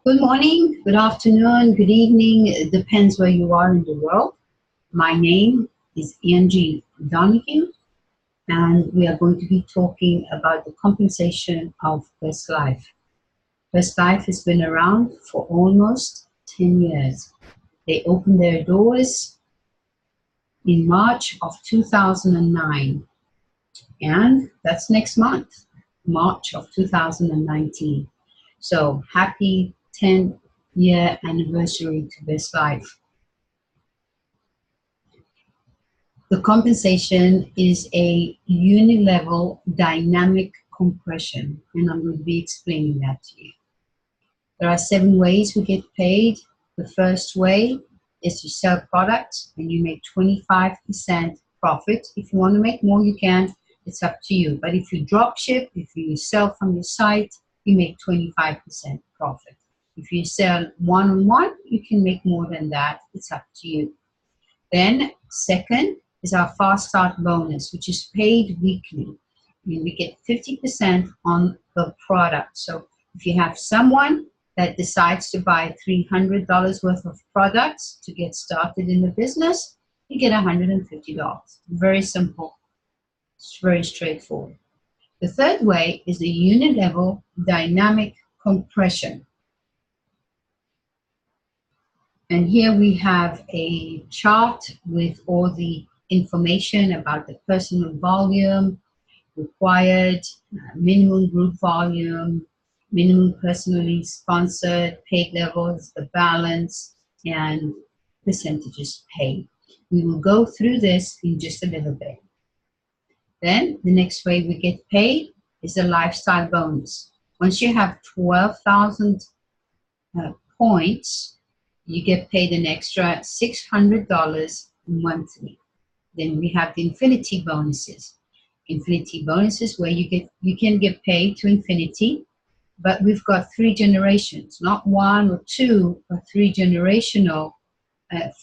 Good morning, good afternoon, good evening. It depends where you are in the world. My name is Angie Donahue, and we are going to be talking about the compensation of BestLife. BestLife has been around for almost 10 years. They opened their doors in March of 2009, and that's next month, March of 2019. So happy 10-year anniversary to BestLife. The compensation is a unilevel dynamic compression, and I'm going to be explaining that to you. There are 7 ways we get paid. The first way is to sell products, and you make 25% profit. If you want to make more, you can. It's up to you. But if you drop ship, if you sell from your site, you make 25% profit. If you sell one-on-one, you can make more than that. It's up to you. Then, second is our fast start bonus, which is paid weekly. And we get 50% on the product. So if you have someone that decides to buy $300 worth of products to get started in the business, you get $150. Very simple. It's very straightforward. The third way is the unilevel dynamic compression. And here we have a chart with all the information about the personal volume required, minimum group volume, minimum personally sponsored, paid levels, the balance, and percentages paid. We will go through this in just a little bit. Then the next way we get paid is the lifestyle bonus. Once you have 12,000 points, you get paid an extra $600 monthly. Then we have the infinity bonuses. Infinity bonuses where you can get paid to infinity, but we've got 3 generations, not 1 or 2, but 3 generational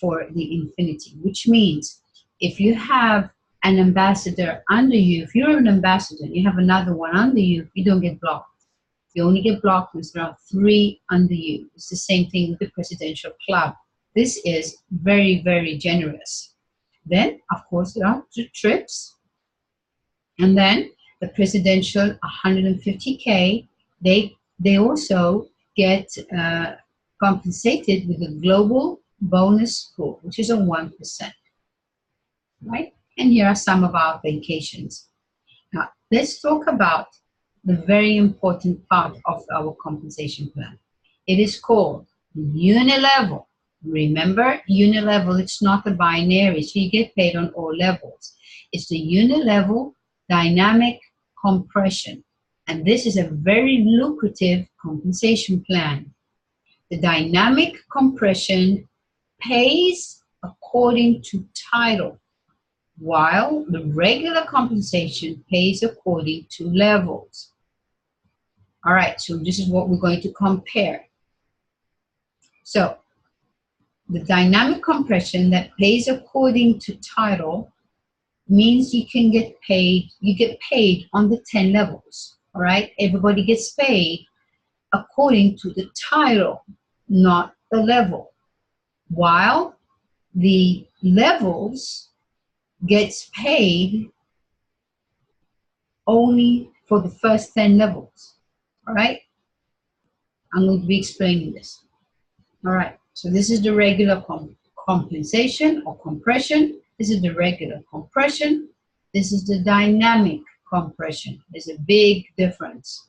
for the infinity, which means if you have an ambassador under you, if you're an ambassador and you have another one under you, you don't get blocked. You only get blocked when there are 3 under you. It's the same thing with the presidential club. This is very, very generous. Then, of course, there are 2 trips. And then the presidential 150K, they also get compensated with a global bonus pool, which is a 1%. Right? And here are some of our vacations. Now, let's talk about the very important part of our compensation plan. It is called unilevel. Remember, unilevel, it's not a binary, so you get paid on all levels. It's the unilevel dynamic compression. And this is a very lucrative compensation plan. The dynamic compression pays according to title, while the regular compensation pays according to levels. All right, so this is what we're going to compare. So the dynamic compression that pays according to title means you get paid on the 10 levels. All right, everybody gets paid according to the title, not the level. While the levels gets paid only for the first 10 levels. All right, I'm going to be explaining this. All right, so this is the regular compensation or compression. This is the regular compression. This is the dynamic compression. There's a big difference.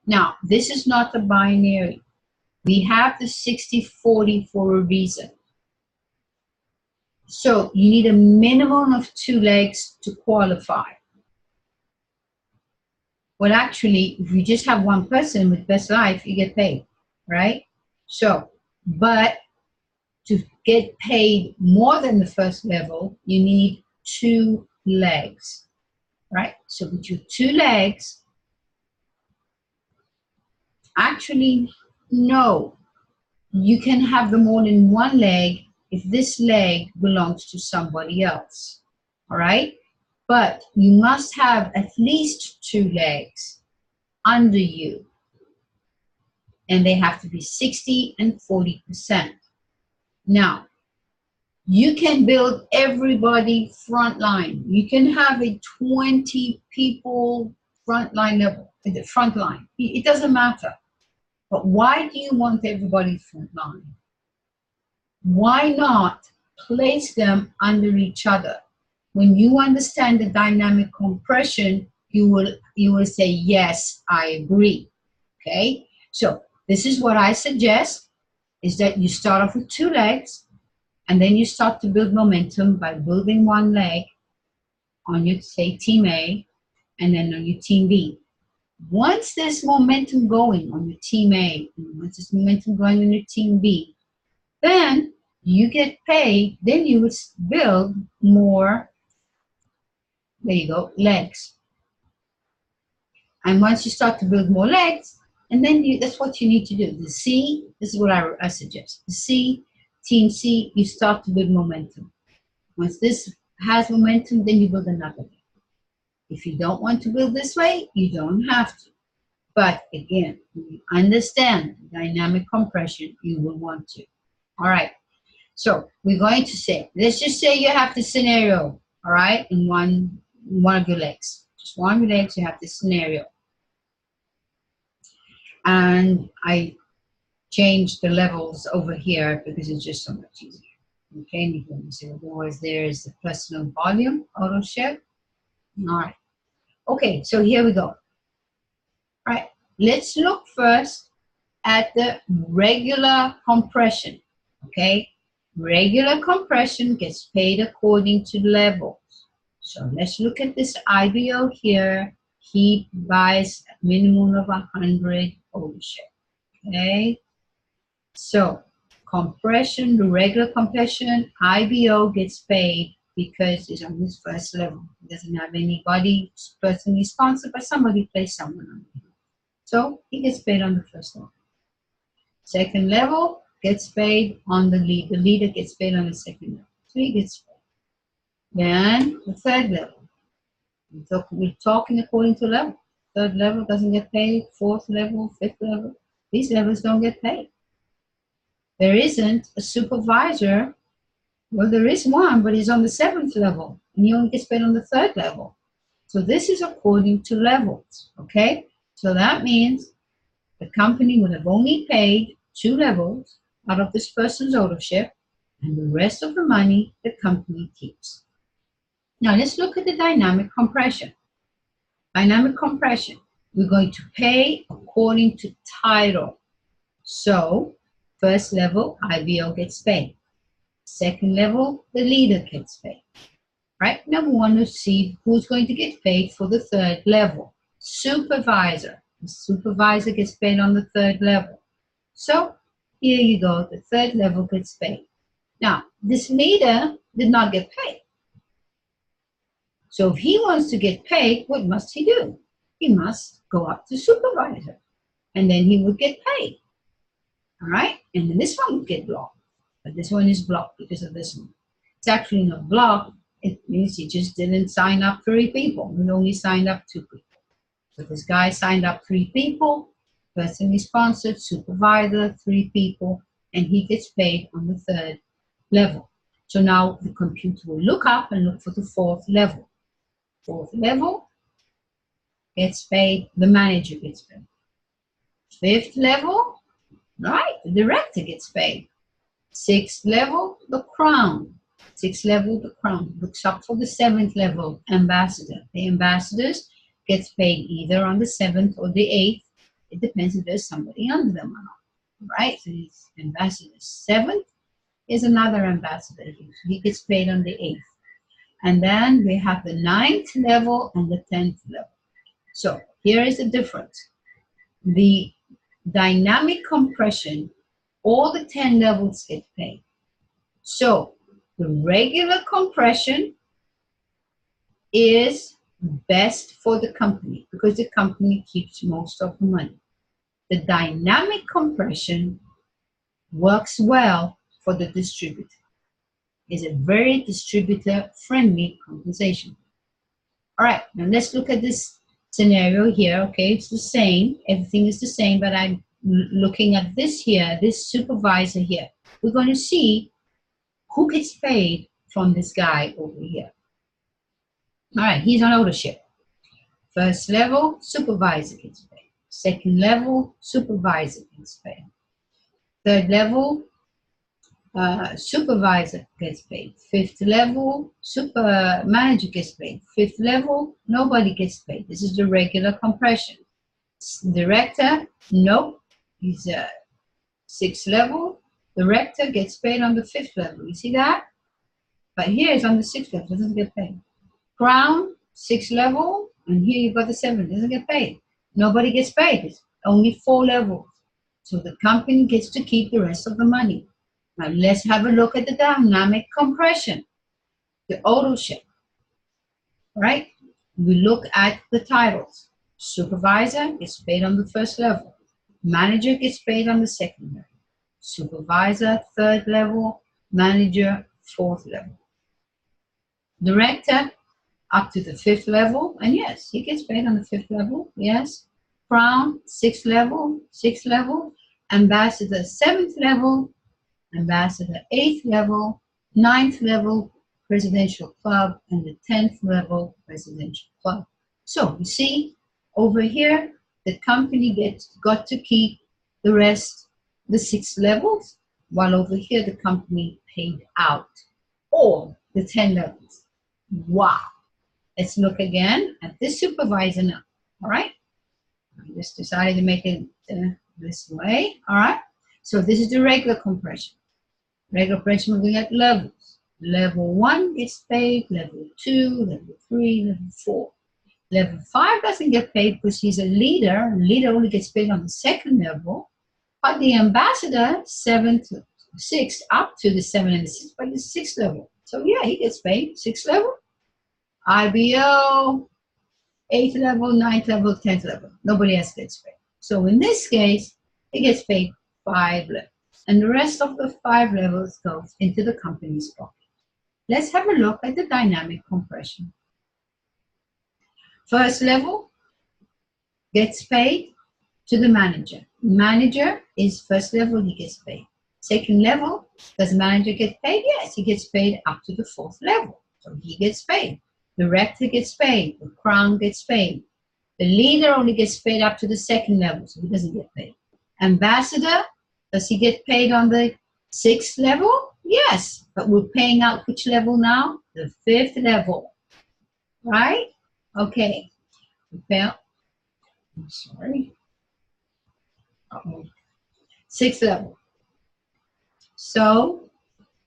Now, this is not a binary. We have the 60-40 for a reason. So you need a minimum of 2 legs to qualify. Well, actually, if you just have 1 person with BestLife, you get paid, right? So, but to get paid more than the first level, you need 2 legs, right? So with your 2 legs, actually, no, you can have them all in 1 leg if this leg belongs to somebody else, all right? But you must have at least 2 legs under you. and they have to be 60 and 40%. Now, you can build everybody frontline. You can have a 20 people frontline level, the front line. It doesn't matter. But why do you want everybody frontline? Why not place them under each other? When you understand the dynamic compression, you will say, yes, I agree. Okay? So this is what I suggest, is that you start off with 2 legs, and then you start to build momentum by building 1 leg on your, say, team A, and then on your team B. Once there's momentum going on your team A, and once there's momentum going on your team B, then you get paid, then you would build more, there you go, legs. And once you start to build more legs, and then that's what you need to do. The C, this is what I suggest. The C, team C, you start to build momentum. Once this has momentum, then you build another leg. If you don't want to build this way, you don't have to. But again, when you understand dynamic compression, you will want to. All right. So we're going to say, let's just say you have the scenario, all right, in one of your legs. Just one of your legs, you have this scenario. And I changed the levels over here because it's just so much easier. Okay, and you can see otherwise there is the personal volume auto shift. All right. Okay, so here we go. All right, let's look first at the regular compression. Okay, regular compression gets paid according to levels. So let's look at this IBO here. He buys a minimum of 100 ownership. Okay, so compression, the regular compression, IBO gets paid because it's on his first level. He doesn't have anybody personally sponsored, but somebody pays someone on him. So he gets paid on the first level. Second level gets paid on the lead. The leader gets paid on the second level. So he gets paid. Then the third level. We're talking according to level. Third level doesn't get paid. Fourth level, fifth level. These levels don't get paid. There isn't a supervisor. Well, there is one, but he's on the 7th level, and he only gets paid on the 3rd level. So this is according to levels, okay? So that means the company would have only paid 2 levels out of this person's ownership, and the rest of the money the company keeps. Now let's look at the dynamic compression. Dynamic compression, we're going to pay according to title. So first level, IBO gets paid. Second level, the leader gets paid. Right? Now we want to see who's going to get paid for the 3rd level. Supervisor. The supervisor gets paid on the 3rd level. So here you go, the 3rd level gets paid. Now, this leader did not get paid. So if he wants to get paid, what must he do? He must go up to supervisor, and then he would get paid. All right? And then this one would get blocked. But this one is blocked because of this one. It's actually not blocked. It means he just didn't sign up 3 people. He only signed up 2 people. So this guy signed up 3 people, personally sponsored, supervisor, 3 people, and he gets paid on the 3rd level. So now the computer will look up and look for the 4th level. 4th level gets paid, the manager gets paid. 5th level, right, the director gets paid. 6th level, the crown. 6th level, the crown. Looks up for the 7th level, ambassador. The ambassadors gets paid either on the 7th or the 8th. It depends if there's somebody under them or not. Right? So it's ambassador 7th is another ambassador. He gets paid on the 8th. And then we have the 9th level and the 10th level. So here is the difference. The dynamic compression, all the 10 levels get paid. So the regular compression is best for the company because the company keeps most of the money. The dynamic compression works well for the distributor. It's a very distributor-friendly compensation. All right, now let's look at this scenario here. Okay, it's the same. Everything is the same, but I'm looking at this here, this supervisor here, we're going to see who gets paid from this guy over here. All right, he's on ownership. First level, supervisor gets paid. Second level, supervisor gets paid. Third level, supervisor gets paid. Fifth level, super manager gets paid. Fifth level, nobody gets paid. This is the regular compression. Director, nope, he's a sixth level. Director gets paid on the fifth level. You see that? But here it's on the sixth level, doesn't get paid. Crown, sixth level, and here you've got the seventh, doesn't get paid. Nobody gets paid. It's only 4 levels. So the company gets to keep the rest of the money. Now let's have a look at the dynamic compression, the ownership, right? We look at the titles. Supervisor gets paid on the first level. Manager gets paid on the second level. Supervisor, third level. Manager, fourth level. Director, up to the fifth level. And yes, he gets paid on the fifth level. Yes. Crown, sixth level. Ambassador, seventh level. Ambassador, eighth level. Ninth level, presidential club. And the 10th level, presidential club. So you see, over here, the company got to keep the rest, the 6 levels, while over here, the company paid out all the 10 levels. Wow. Let's look again at this supervisor now. All right. I just decided to make it this way. All right. So this is the regular compression. Regular compression, we're looking at levels. Level 1 gets paid, level 2, level 3, level 4. Level 5 doesn't get paid because he's a leader. A leader only gets paid on the second level. But the ambassador, 7 to 6, up to the 7 and the 6, but the 6th level. So yeah, he gets paid, 6th level. IBO, 8th level, 9th level, 10th level. Nobody else gets paid. So in this case, he gets paid 5 levels. And the rest of the 5 levels goes into the company's pocket. Let's have a look at the dynamic compression. First level gets paid to the manager. Manager is first level, he gets paid. Second level, does manager get paid? Yes, he gets paid up to the 4th level. So he gets paid. Director gets paid. The crown gets paid. The leader only gets paid up to the 2nd level, so he doesn't get paid. Ambassador, does he get paid on the 6th level? Yes, but we're paying out which level now? The 5th level, right? Okay. I'm sorry. 6th level. So,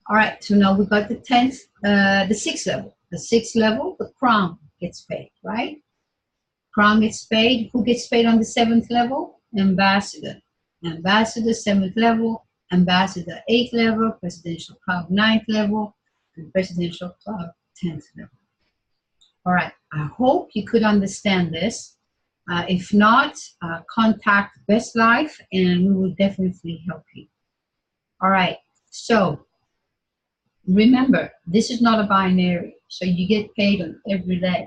all right, so now we got the 6th level. The 6th level, the crown gets paid, right? Crown gets paid. Who gets paid on the 7th level? Ambassador. Ambassador, 7th level. Ambassador, 8th level. Presidential club, 9th level. And presidential club, 10th level. All right, I hope you could understand this. If not, contact BestLife and we will definitely help you. All right, so remember, this is not a binary, so you get paid on every leg.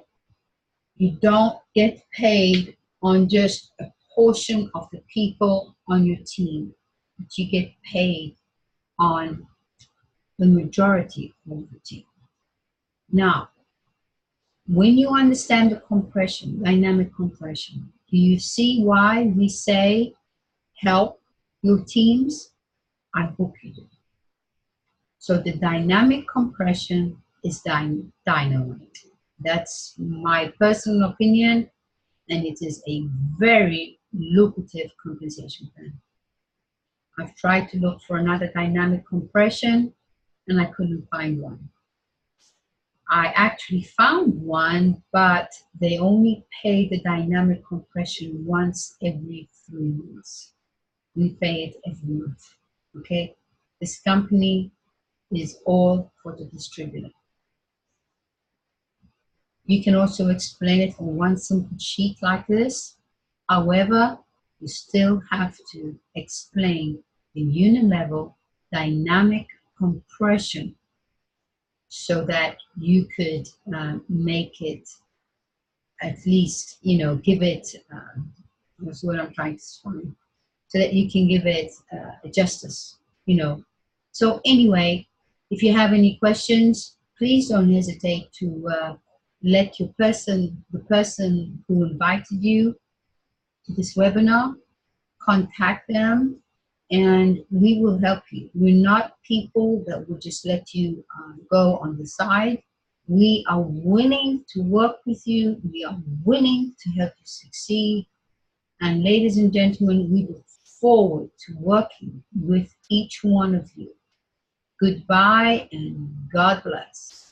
You don't get paid on just a portion of the people on your team, but you get paid on the majority of the team. Now, when you understand the compression, dynamic compression, do you see why we say help your teams? I hope you do. So the dynamic compression is dynamite. That's my personal opinion, and it is a very lucrative compensation plan. I've tried to look for another dynamic compression, and I couldn't find one. I actually found one, but they only pay the dynamic compression once every 3 months. We pay it every month, okay? This company is all for the distributor. You can also explain it on one simple sheet like this. However, you still have to explain the unit level dynamic compression so that you could make it at least, give it, that's what I'm trying to find. so that you can give it justice, you know. So anyway, if you have any questions, please don't hesitate to let the person who invited you to this webinar, contact them, and we will help you. We're not people that will just let you go on the side. We are willing to work with you. We are willing to help you succeed. And ladies and gentlemen, we look forward to working with each one of you. Goodbye and God bless.